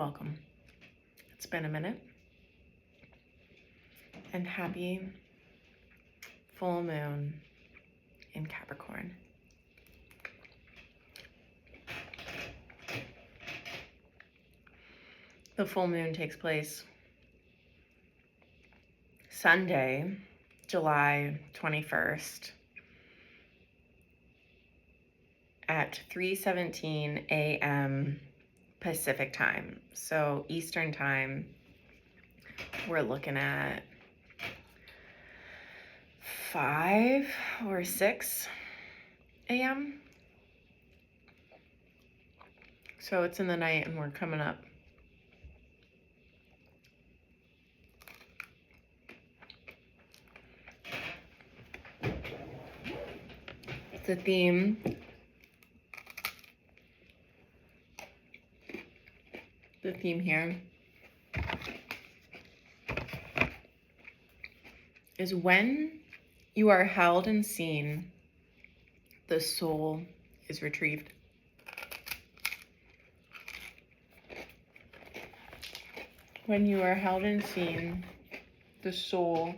welcome. It's been a minute. And happy full moon in Capricorn. The full moon takes place Sunday, July 21st at 3:17 a.m. Pacific time. So Eastern time, we're looking at 5 or 6 a.m. So it's in the night and we're coming up. The theme here is when you are held and seen, the soul is retrieved. When you are held and seen, the soul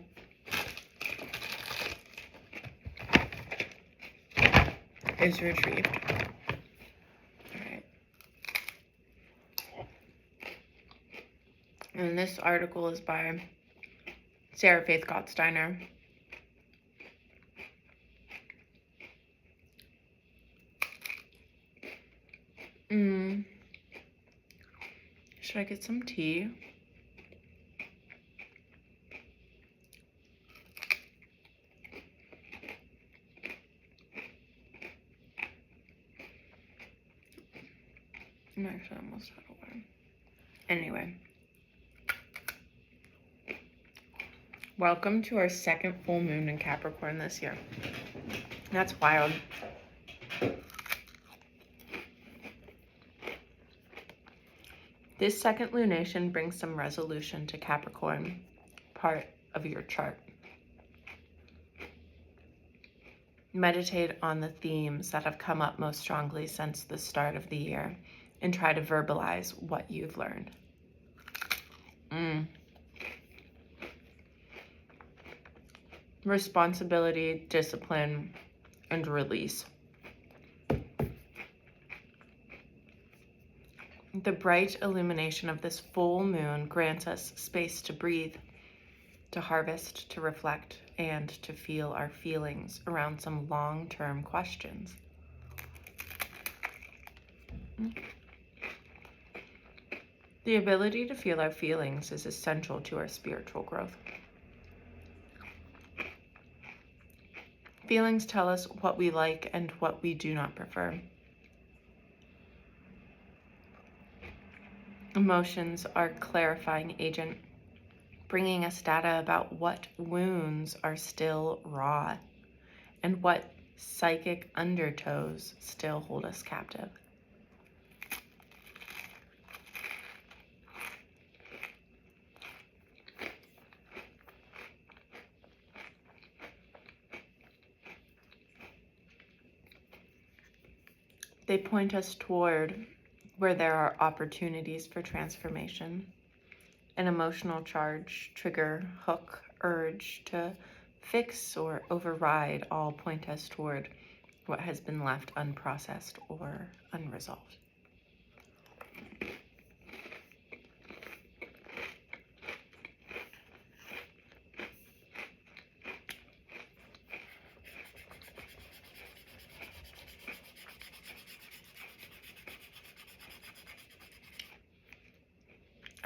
is retrieved. All right. And this article is by Sarah Faith Gottesdiener. Should I get some tea? I'm actually almost out of water. Anyway. Welcome to our second full moon in Capricorn this year. That's wild. This second lunation brings some resolution to Capricorn, part of your chart. Meditate on the themes that have come up most strongly since the start of the year and try to verbalize what you've learned. Responsibility, discipline, and release. The bright illumination of this full moon grants us space to breathe, to harvest, to reflect, and to feel our feelings around some long-term questions. The ability to feel our feelings is essential to our spiritual growth. Feelings tell us what we like and what we do not prefer. Emotions are a clarifying agent, bringing us data about what wounds are still raw and what psychic undertows still hold us captive. They point us toward where there are opportunities for transformation. An emotional charge, trigger, hook, urge to fix or override all point us toward what has been left unprocessed or unresolved.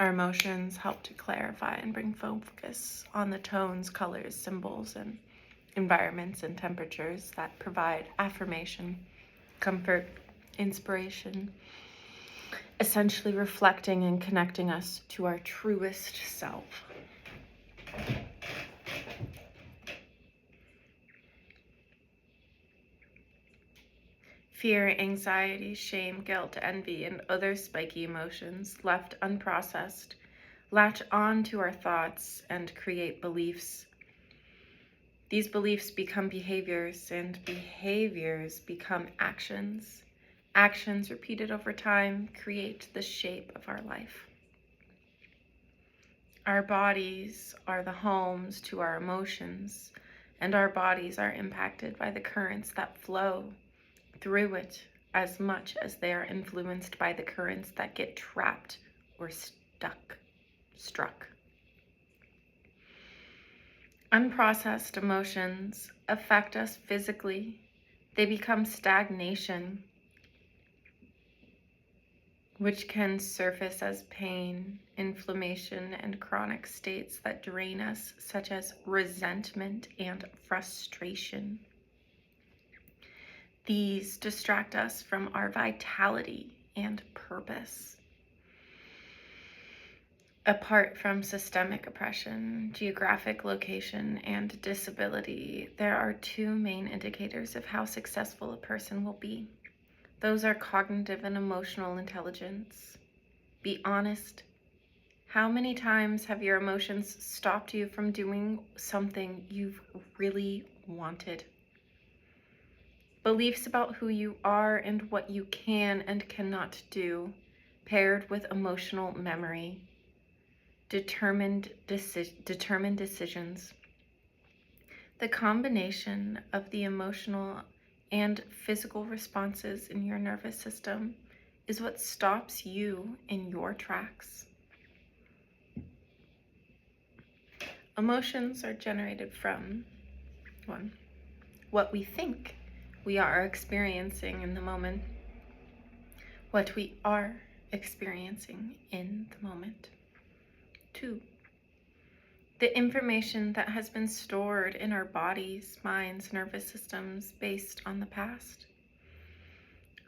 Our emotions help to clarify and bring focus on the tones, colors, symbols, and environments and temperatures that provide affirmation, comfort, inspiration, essentially reflecting and connecting us to our truest self. Fear, anxiety, shame, guilt, envy, and other spiky emotions left unprocessed latch on to our thoughts and create beliefs. These beliefs become behaviors, and behaviors become actions, Actions repeated over time create the shape of our life. Our bodies are the homes to our emotions, and our bodies are impacted by the currents that flow through it as much as they are influenced by the currents that get trapped or struck. Unprocessed emotions affect us physically. They become stagnation, which can surface as pain, inflammation, and chronic states that drain us, such as resentment and frustration. These distract us from our vitality and purpose. Apart from systemic oppression, geographic location, and disability, there are two main indicators of how successful a person will be. Those are cognitive and emotional intelligence. Be honest. How many times have your emotions stopped you from doing something you've really wanted? Beliefs about who you are and what you can and cannot do, paired with emotional memory, determined decisions. The combination of the emotional and physical responses in your nervous system is what stops you in your tracks. Emotions are generated from, 1, what we think we are experiencing in the moment, what we are experiencing in the moment. 2, the information that has been stored in our bodies, minds, nervous systems based on the past.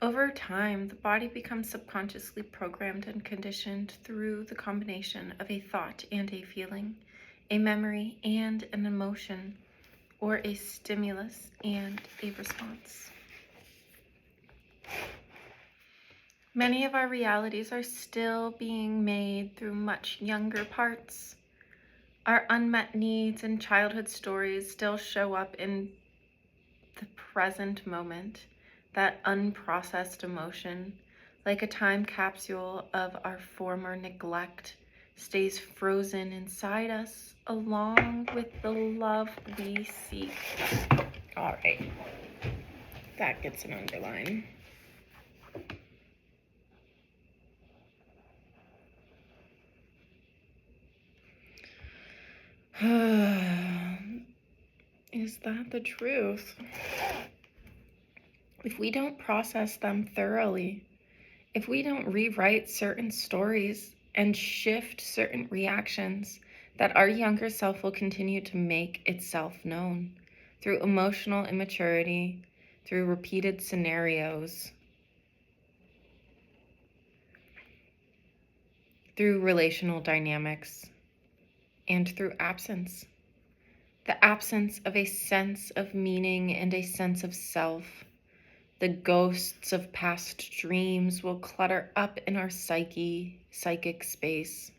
Over time, the body becomes subconsciously programmed and conditioned through the combination of a thought and a feeling, a memory and an emotion, or a stimulus and a response. Many of our realities are still being made through much younger parts. Our unmet needs and childhood stories still show up in the present moment, that unprocessed emotion, like a time capsule of our former neglect, stays frozen inside us along with the love we seek. All right, that gets an underline. Is that the truth? If we don't process them thoroughly, if we don't rewrite certain stories and shift certain reactions, that our younger self will continue to make itself known through emotional immaturity, through repeated scenarios, through relational dynamics, and through absence. The absence of a sense of meaning and a sense of self. The ghosts of past dreams will clutter up in our psychic space.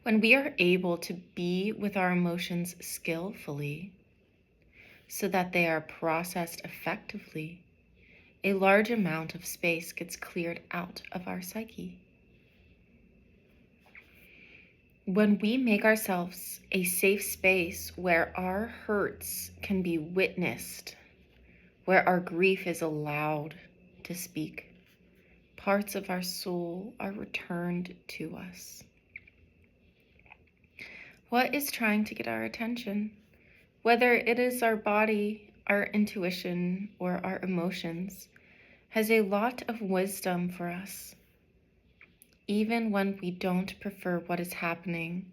When we are able to be with our emotions skillfully, so that they are processed effectively, a large amount of space gets cleared out of our psyche. When we make ourselves a safe space where our hurts can be witnessed, where our grief is allowed to speak, parts of our soul are returned to us. What is trying to get our attention? Whether it is our body, our intuition, or our emotions, has a lot of wisdom for us, even when we don't prefer what is happening,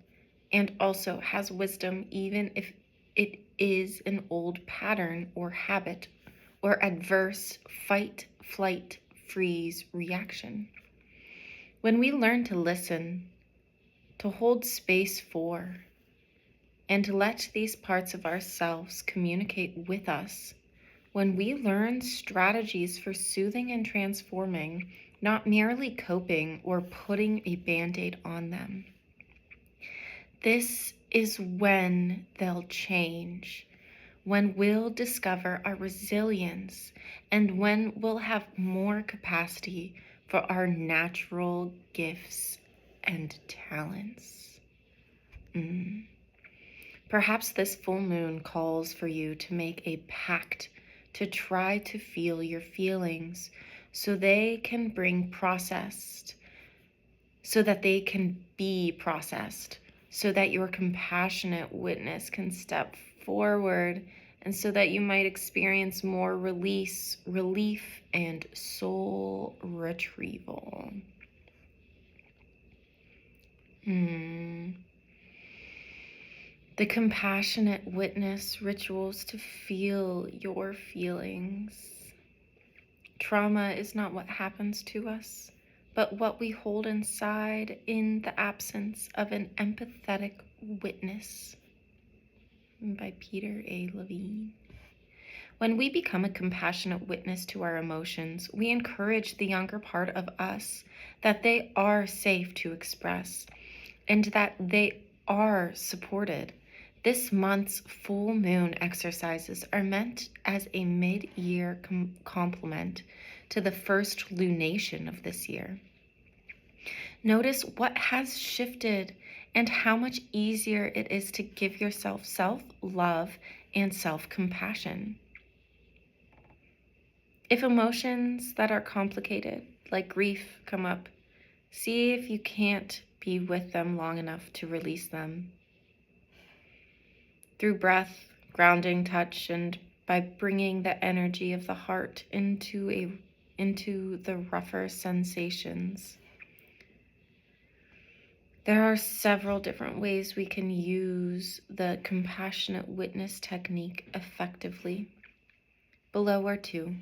and also has wisdom even if it is an old pattern or habit or adverse fight, flight, freeze reaction. When we learn to listen, to hold space for, and to let these parts of ourselves communicate with us, when we learn strategies for soothing and transforming, not merely coping or putting a Band-Aid on them, this is when they'll change, when we'll discover our resilience and when we'll have more capacity for our natural gifts and talents. Perhaps this full moon calls for you to make a pact to try to feel your feelings so they can be processed, so that your compassionate witness can step forward, and so that you might experience more release, relief, and soul retrieval. The compassionate witness rituals to feel your feelings. Trauma is not what happens to us, but what we hold inside in the absence of an empathetic witness. By Peter A. Levine. When we become a compassionate witness to our emotions, we encourage the younger part of us that they are safe to express and that they are supported. This month's full moon exercises are meant as a mid-year complement to the first lunation of this year. Notice what has shifted and how much easier it is to give yourself self-love and self-compassion. If emotions that are complicated, like grief, come up, see if you can't be with them long enough to release them. Through breath, grounding, touch, and by bringing the energy of the heart into the rougher sensations. There are several different ways we can use the compassionate witness technique effectively. Below are 2.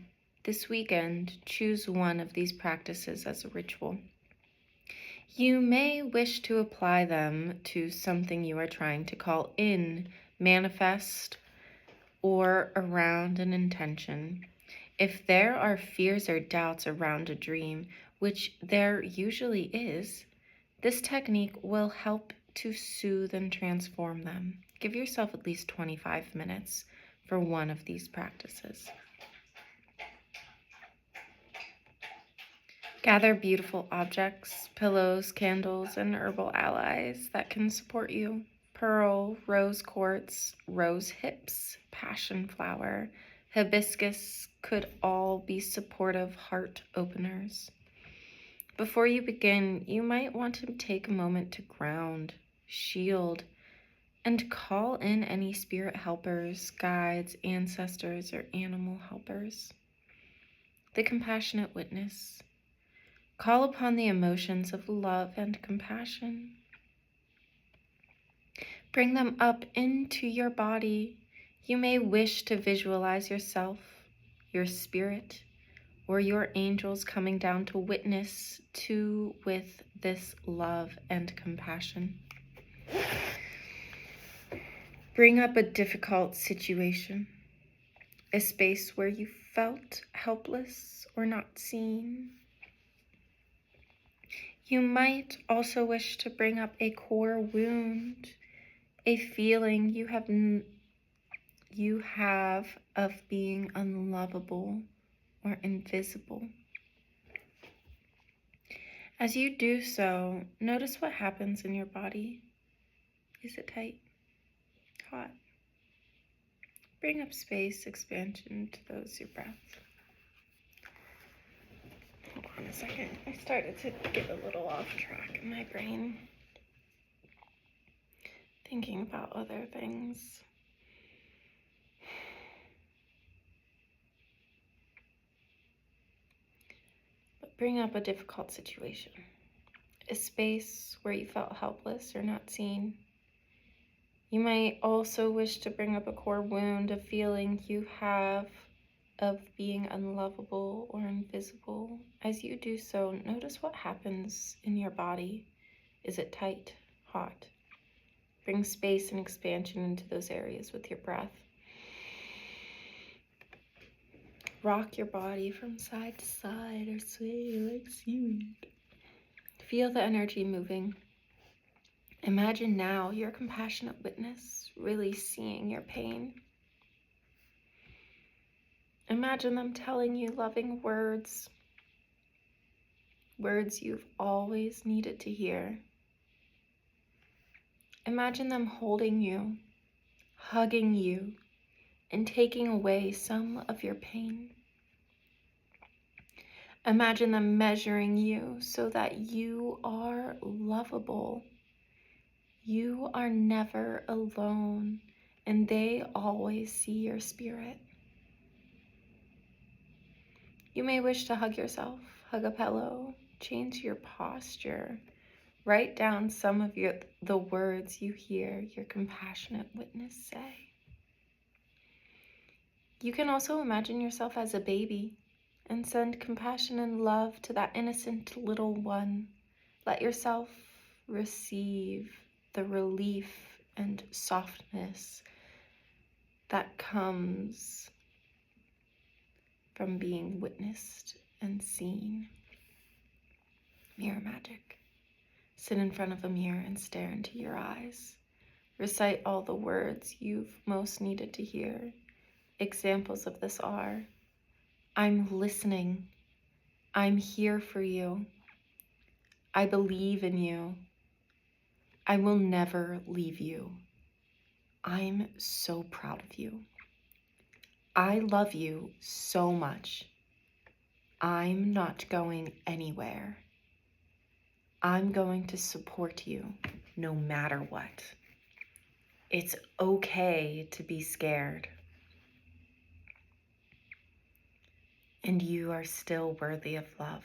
This weekend, choose one of these practices as a ritual. You may wish to apply them to something you are trying to call in, manifest, or around an intention. If there are fears or doubts around a dream, which there usually is, this technique will help to soothe and transform them. Give yourself at least 25 minutes for one of these practices. Gather beautiful objects, pillows, candles, and herbal allies that can support you. Pearl, rose quartz, rose hips, passion flower, hibiscus could all be supportive heart openers. Before you begin, you might want to take a moment to ground, shield, and call in any spirit helpers, guides, ancestors, or animal helpers. The compassionate witness. Call upon the emotions of love and compassion. Bring them up into your body. You may wish to visualize yourself, your spirit, or your angels coming down to witness with this love and compassion. Bring up a difficult situation, a space where you felt helpless or not seen. You might also wish to bring up a core wound, a feeling you have of being unlovable or invisible. As you do so, notice what happens in your body. Is it tight? Hot? Bring up space, expansion to those your breath. Hold on a second. I started to get a little off track in my brain, thinking about other things. But bring up a difficult situation, a space where you felt helpless or not seen. You might also wish to bring up a core wound, a feeling you have of being unlovable or invisible. As you do so, notice what happens in your body. Is it tight, hot? Bring space and expansion into those areas with your breath. Rock your body from side to side or sway like seaweed. Feel the energy moving. Imagine now your compassionate witness really seeing your pain. Imagine them telling you loving words, words you've always needed to hear. Imagine them holding you, hugging you, and taking away some of your pain. Imagine them measuring you so that you are lovable. You are never alone, and they always see your spirit. You may wish to hug yourself, hug a pillow, change your posture. Write down some of the words you hear your compassionate witness say. You can also imagine yourself as a baby and send compassion and love to that innocent little one. Let yourself receive the relief and softness that comes from being witnessed and seen. Mirror magic. Sit in front of a mirror and stare into your eyes. Recite all the words you've most needed to hear. Examples of this are, I'm listening. I'm here for you. I believe in you. I will never leave you. I'm so proud of you. I love you so much. I'm not going anywhere. I'm going to support you no matter what. It's okay to be scared. And you are still worthy of love.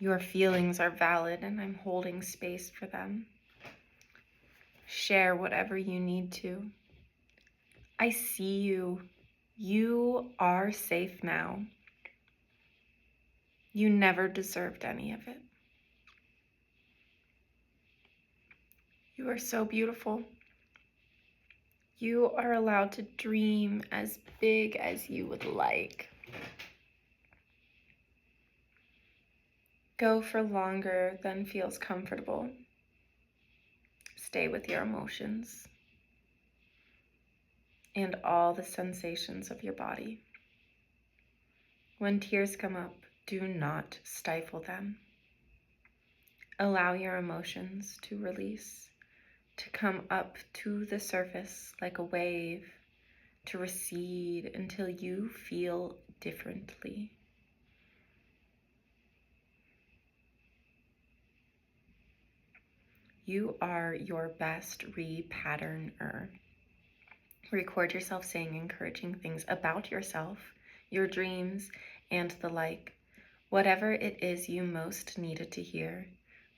Your feelings are valid and I'm holding space for them. Share whatever you need to. I see you. You are safe now. You never deserved any of it. You are so beautiful. You are allowed to dream as big as you would like. Go for longer than feels comfortable. Stay with your emotions and all the sensations of your body. When tears come up, do not stifle them. Allow your emotions to release, to come up to the surface like a wave, to recede until you feel differently. You are your best repatterner. Record yourself saying encouraging things about yourself, your dreams, and the like. Whatever it is you most needed to hear,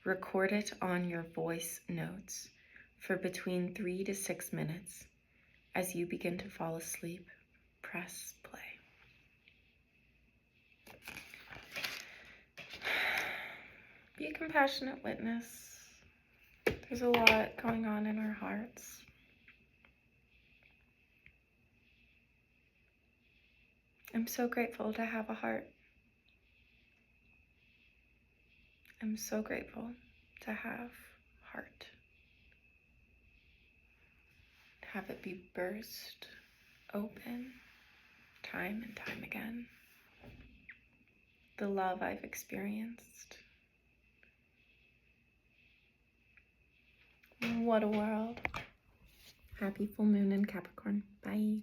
record it on your voice notes for between 3 to 6 minutes. As you begin to fall asleep, press play. Be a compassionate witness. There's a lot going on in our hearts. I'm so grateful to have a heart. I'm so grateful to have heart. To have it be burst open time and time again. The love I've experienced. What a world. Happy full moon in Capricorn. Bye.